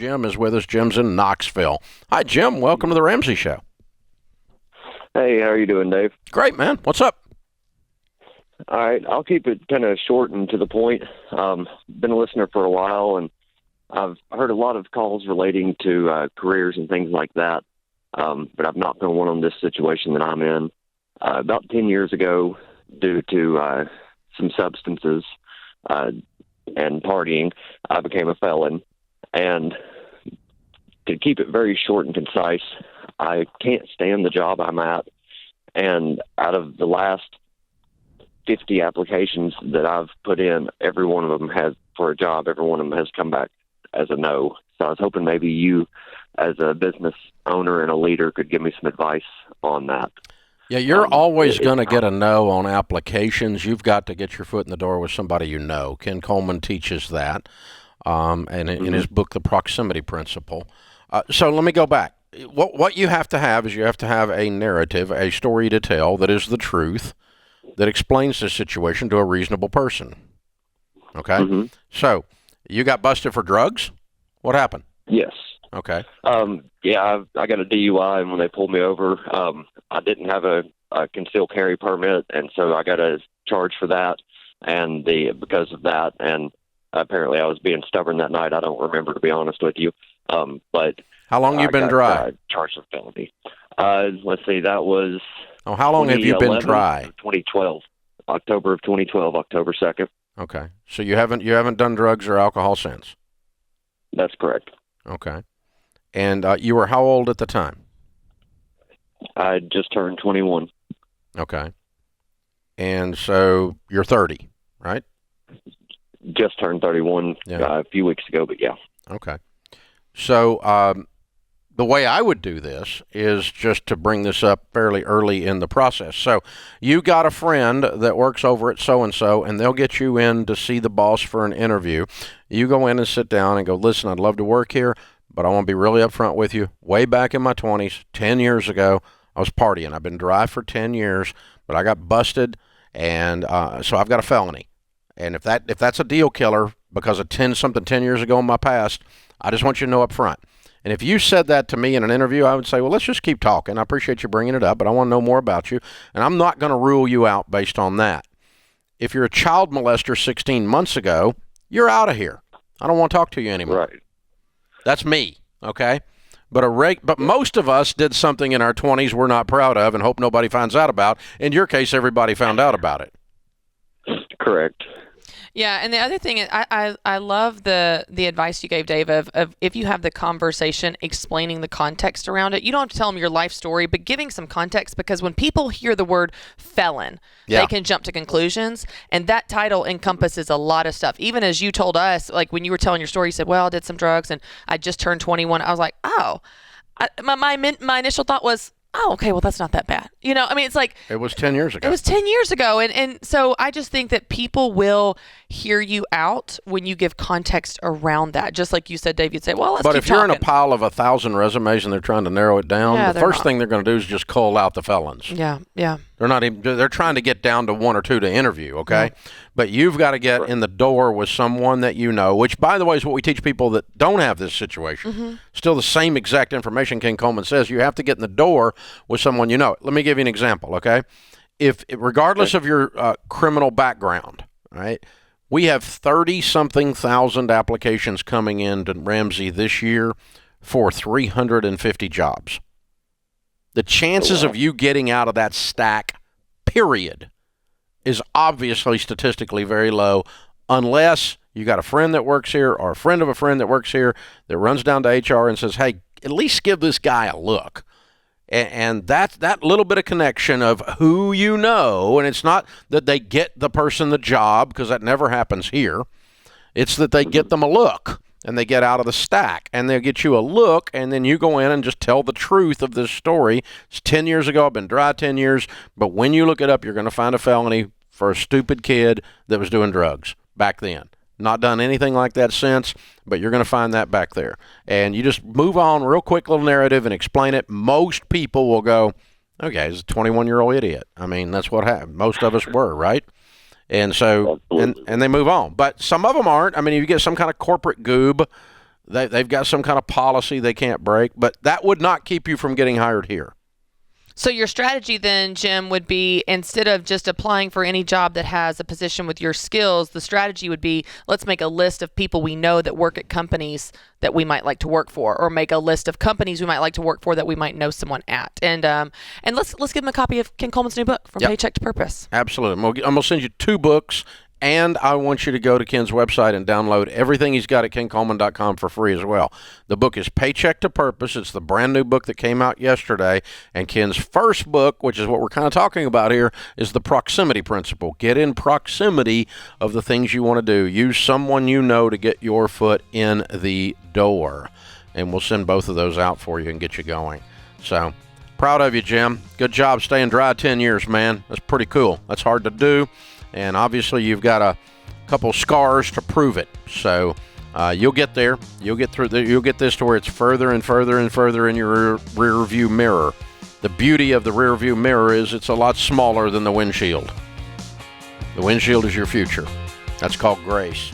Jim is with us. Jim's in Knoxville. Hi, Jim. Welcome to the Ramsey Show. Hey, how are you doing, Dave? Great, man. What's up? All right, I'll keep it kind of short and to the point. Been a listener for a while, and I've heard a lot of calls relating to careers and things like that, but I've not been one on this situation that I'm in. About 10 years ago, due to some substances and partying, I became a felon. And to keep it very short and concise, I can't stand the job I'm at. And out of the last 50 applications that I've put in, every one of them has for a job, every one of them has come back as a no. So I was hoping maybe you, as a business owner and a leader, could give me some advice on that. Yeah, you're always going to get a no on applications. You've got to get your foot in the door with somebody you know. Ken Coleman teaches that, and in his book, The Proximity Principle. So let me go back. What you have to have is you have to have a narrative, a story to tell that is the truth, that explains the situation to a reasonable person. Okay? Mm-hmm. So you got busted for drugs? What happened? Yes. Okay. Yeah, I got a DUI, and when they pulled me over, I didn't have a concealed carry permit, and so I got a charge for that, and because of that, and apparently I was being stubborn that night. I don't remember, to be honest with you. But how long you been dry? Charged with felony. Let's see, that was. Oh, how long have you been dry? 2012, October of 2012, October 2nd. Okay, so you haven't done drugs or alcohol since. That's correct. Okay, and you were how old at the time? I just turned 21. Okay, and so you're 30, right? Just turned 31 a few weeks ago, but yeah. Okay, so the way I would do this is just to bring this up fairly early in the process. So you got a friend that works over at so-and-so, and they'll get you in to see the boss for an interview. You go in and sit down and go, listen, I'd love to work here, but I want to be really upfront with you. Way back in my 20s, 10 years ago, I was partying. I've been dry for 10 years, but I got busted, and so I've got a felony. And if that's a deal killer because of 10 years ago in my past, I just want you to know up front. And if you said that to me in an interview, I would say, well, let's just keep talking. I appreciate you bringing it up, but I want to know more about you. And I'm not going to rule you out based on that. If you're a child molester 16 months ago, you're out of here. I don't want to talk to you anymore. Right. That's me, okay? But most of us did something in our 20s we're not proud of and hope nobody finds out about. In your case, everybody found out about it. Correct. Yeah, and the other thing is, I love the advice you gave, Dave, of if you have the conversation, explaining the context around it. You don't have to tell them your life story, but giving some context, because when people hear the word felon, they can jump to conclusions, and that title encompasses a lot of stuff. Even as you told us, like when you were telling your story, you said, well, I did some drugs, and I just turned 21. I was like, oh. My initial thought was, oh, okay, well, that's not that bad. You know, I mean, it's like... It was 10 years ago. It was 10 years ago. And so I just think that people will hear you out when you give context around that. Just like you said, Dave, you'd say, well, let's keep talking. But if you're in a pile of 1,000 resumes and they're trying to narrow it down, the first thing they're going to do is just call out the felons. Yeah, yeah. They're trying to get down to one or two to interview, okay? Yeah. But you've got to get in the door with someone that you know, which, by the way, is what we teach people that don't have this situation. Mm-hmm. Still the same exact information Ken Coleman says. You have to get in the door with someone you know. Let me give you an example, okay? Regardless of your criminal background, right, we have 30-something thousand applications coming in to Ramsey this year for 350 jobs. The chances of you getting out of that stack, period, is obviously statistically very low, unless you got a friend that works here or a friend of a friend that works here that runs down to HR and says, hey, at least give this guy a look. And that little bit of connection of who you know, and it's not that they get the person the job, because that never happens here. It's that they get them a look, and they get out of the stack, and they'll get you a look, and then you go in and just tell the truth of this story. It's 10 years ago. I've been dry 10 years, but when you look it up, you're going to find a felony for a stupid kid that was doing drugs back then. Not done anything like that since, but you're going to find that back there. And you just move on, real quick little narrative, and explain it. Most people will go, okay, he's a 21-year-old idiot. I mean, that's what happened. Most of us were, right? And so, and they move on. But some of them aren't. I mean, if you get some kind of corporate goob They've got some kind of policy they can't break, but that would not keep you from getting hired here. So your strategy then, Jim, would be, instead of just applying for any job that has a position with your skills, the strategy would be, let's make a list of people we know that work at companies that we might like to work for, or make a list of companies we might like to work for that we might know someone at. And let's give them a copy of Ken Coleman's new book, From Paycheck to Purpose. Absolutely. I'm going to send you 2 books. And I want you to go to Ken's website and download everything he's got at kencoleman.com for free as well. The book is Paycheck to Purpose. It's the brand new book that came out yesterday. And Ken's first book, which is what we're kind of talking about here, is the proximity principle. Get in proximity of the things you want to do. Use someone you know to get your foot in the door. And we'll send both of those out for you and get you going. So, proud of you, Jim. Good job staying dry 10 years, man. That's pretty cool. That's hard to do. And obviously, you've got a couple scars to prove it. So you'll get there. You'll get through. You'll get this to where it's further and further and further in your rear view mirror. The beauty of the rear view mirror is it's a lot smaller than the windshield. The windshield is your future. That's called grace.